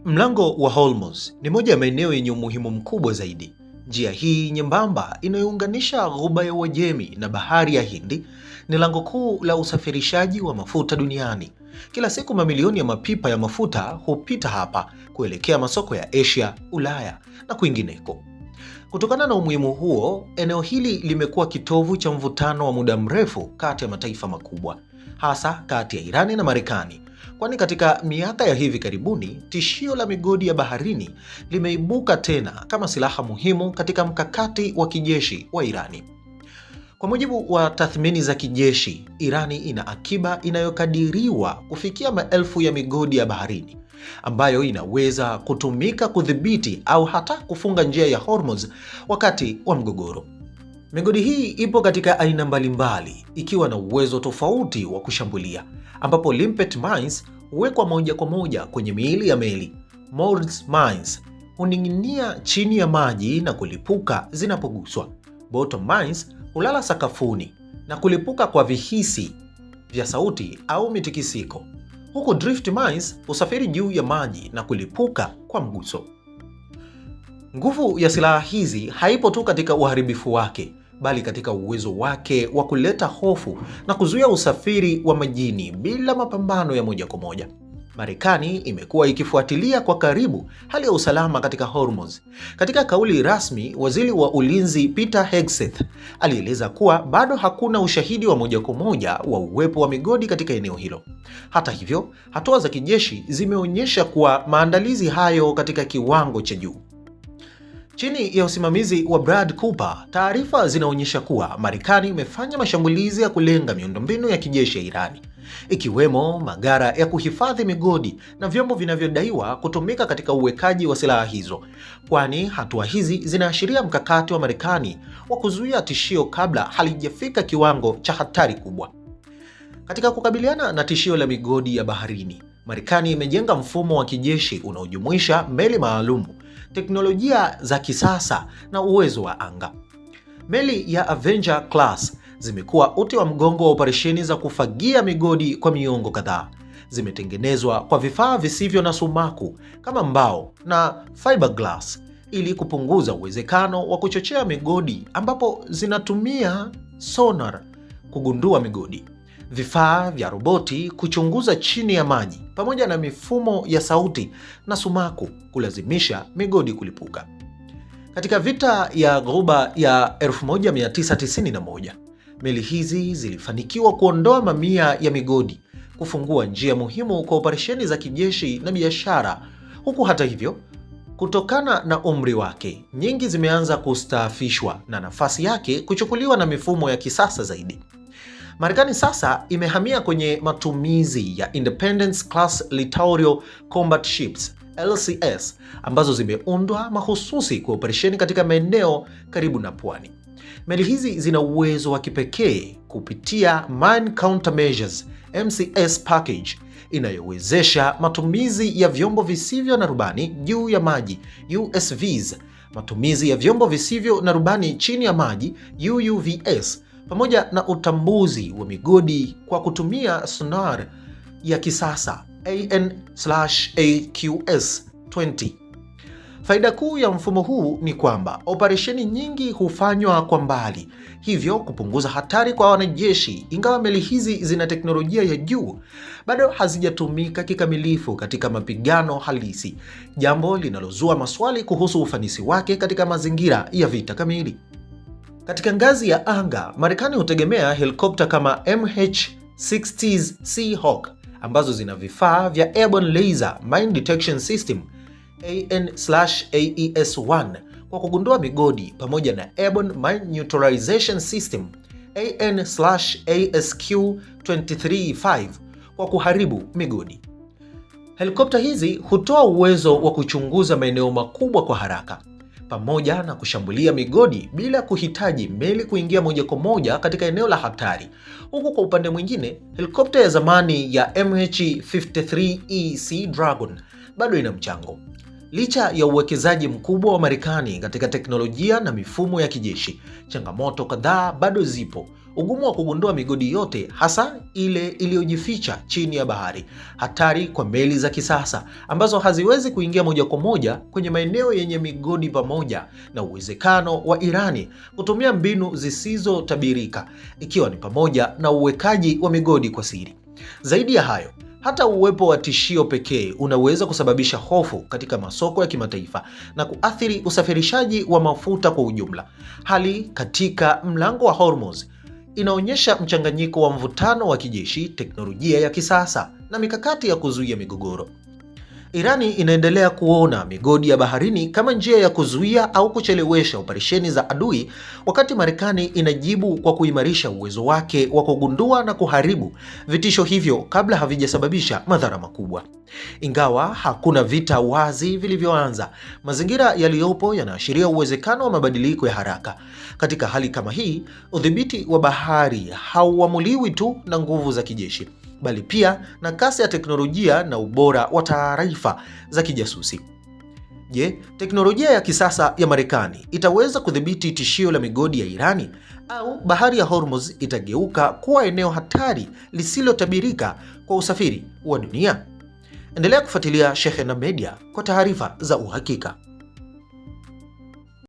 Mlango wa Hormuz ni moja ya maeneo yenye umuhimu mkubwa zaidi. Njia hii nyembamba inayounganisha Ghuba ya Uajemi na Bahari ya Hindi ni lango kuu la usafirishaji wa mafuta duniani. Kila siku mamilioni ya mapipa ya mafuta hupita hapa kuelekea masoko ya Asia, Ulaya na kwingineko. Kutokana na umuhimu huo, eneo hili limekuwa kitovu cha mvutano wa muda mrefu kati ya mataifa makubwa, hasa kati ya Irani na Marekani. Kwani katika miaka ya hivi karibuni, tishio la migodi ya baharini limeibuka tena kama silaha muhimu katika mkakati wa kijeshi wa Irani. Kwa mujibu wa tathmini za kijeshi, Irani ina akiba inayokadiriwa kufikia maelfu ya migodi ya baharini, ambayo inaweza kutumika kudhibiti au hata kufunga njia ya Hormuz wakati wa mgogoro. Migodi hii ipo katika aina mbalimbali, ikiwa na uwezo tofauti wa kushambulia, ambapo limpet mines huwekwa moja kwa moja kwenye miili ya meli. Moored mines huning'inia chini ya maji na kulipuka zinapoguswa. Bottom mines hulala sakafuni na kulipuka kwa vihisi vya sauti au mitikisiko, huku drift mines husafiri juu ya maji na kulipuka kwa mguso. Nguvu ya silaha hizi haipo tu katika uharibifu wake, bali katika uwezo wake wa kuleta hofu na kuzuia usafiri wa majini bila mapambano ya moja kwa moja. Marekani imekuwa ikifuatilia kwa karibu hali ya usalama katika Hormuz. Katika kauli rasmi, waziri wa ulinzi Peter Hegseth alieleza kuwa bado hakuna ushahidi wa moja kwa moja wa uwepo wa migodi katika eneo hilo. Hata hivyo, hatua za kijeshi zimeonyesha kuwa maandalizi hayo katika kiwango cha juu. Chini ya usimamizi wa Brad Cooper, taarifa zinaonyesha kuwa Marekani imefanya mashambulizi ya kulenga miundombinu ya kijeshi ya Irani, ikiwemo magara ya kuhifadhi migodi na vyombo vinavyodaiwa kutumika katika uwekaji wa silaha hizo, kwani hatua hizi zinaashiria mkakati wa Marekani wa kuzuia tishio kabla halijafika kiwango cha hatari kubwa. Katika kukabiliana na tishio la migodi ya baharini, Marekani imejenga mfumo wa kijeshi unaojumuisha meli maalumu, teknolojia za kisasa na uwezo wa anga. Meli ya Avenger Class zimekuwa uti wa mgongo wa operesheni za kufagia migodi kwa miongo kadhaa. Zimetengenezwa kwa vifaa visivyo na sumaku kama mbao na fiberglass ili kupunguza uwezekano wa kuchochea migodi, ambapo zinatumia sonar kugundua migodi, vifaa vya roboti kuchunguza chini ya maji, pamoja na mifumo ya sauti na sumaku kulazimisha migodi kulipuka. Katika vita ya Ghuba ya 1991, meli hizi zilifanikiwa kuondoa mamia ya migodi, kufungua njia muhimu kwa operesheni za kijeshi na biashara. Huku hata hivyo, kutokana na umri wake, nyingi zimeanza kustaafishwa na nafasi yake kuchukuliwa na mifumo ya kisasa zaidi. Marekani sasa imehamia kwenye matumizi ya Independence Class Littoral Combat Ships LCS, ambazo zimeundwa mahususi kwa operesheni katika maeneo karibu na pwani. Meli hizi zina uwezo wa kipekee kupitia Mine Countermeasures MCS package inayowezesha matumizi ya vyombo visivyo na rubani juu ya maji USVs, matumizi ya vyombo visivyo na rubani chini ya maji UUVs, pamoja na utambuzi wa migodi kwa kutumia sonar ya kisasa AN/AQS-20. Faida kuu ya mfumo huu ni kwamba operesheni nyingi hufanywa kwa mbali, hivyo kupunguza hatari kwa wanajeshi. Ingawa meli hizi zina teknolojia ya juu, bado hazijatumika kikamilifu katika mapigano halisi, jambo linalozua maswali kuhusu ufanisi wake katika mazingira ya vita kamili. Katika ngazi ya anga, Marekani hutegemea helikopta kama MH-60 Seahawk ambazo zina vifaa vya Airborne Laser Mine Detection System AN/AES-1 kwa kugundua migodi, pamoja na Airborne Mine Neutralization System AN/ASQ-23-5 kwa kuharibu migodi. Helikopta hizi hutoa uwezo wa kuchunguza maeneo makubwa kwa haraka, pamoja na kushambulia migodi bila kuhitaji meli kuingia moja kwa moja katika eneo la hatari. Huku kwa upande mwingine, helikopta ya zamani ya MH-53E Sea Dragon bado ina mchango. Licha ya uwekezaji mkubwa wa Marekani katika teknolojia na mifumo ya kijeshi, changamoto kadhaa bado zipo. Ugumu wa kugundua migodi yote, hasa ile iliyojificha chini ya bahari, hatari kwa meli za kisasa ambazo haziwezi kuingia moja kwa moja kwenye maeneo yenye migodi, pamoja na uwezekano wa Irani kutumia mbinu zisizotabirika, ikiwa ni pamoja na uwekaji wa migodi kwa siri. Zaidi ya hayo, hata uwepo wa tishio pekee unaweza kusababisha hofu katika masoko ya kimataifa na kuathiri usafirishaji wa mafuta kwa ujumla. Hali katika mlango wa Hormuz inaonyesha mchanganyiko wa mvutano wa kijeshi, teknolojia ya kisasa na mikakati ya kuzuia migogoro. Irani inaendelea kuona migodi ya baharini kama njia ya kuzuia au kuchelewesha operesheni za adui, wakati Marekani inajibu kwa kuimarisha uwezo wake wa kugundua na kuharibu vitisho hivyo kabla havijasababisha madhara makubwa. Ingawa hakuna vita wazi vilivyoanza, mazingira yaliyopo yanaashiria uwezekano wa mabadiliko ya haraka. Katika hali kama hii, udhibiti wa bahari hauamuliwi tu na nguvu za kijeshi, bali pia na kasi ya teknolojia na ubora wa taarifa za kijasusi. Je, teknolojia ya kisasa ya Marekani itaweza kudhibiti tishio la migodi ya Irani, au bahari ya Hormuz itageuka kuwa eneo hatari lisilotabirika kwa usafiri wa dunia? Endelea kufuatilia Shehena Media kwa taarifa za uhakika.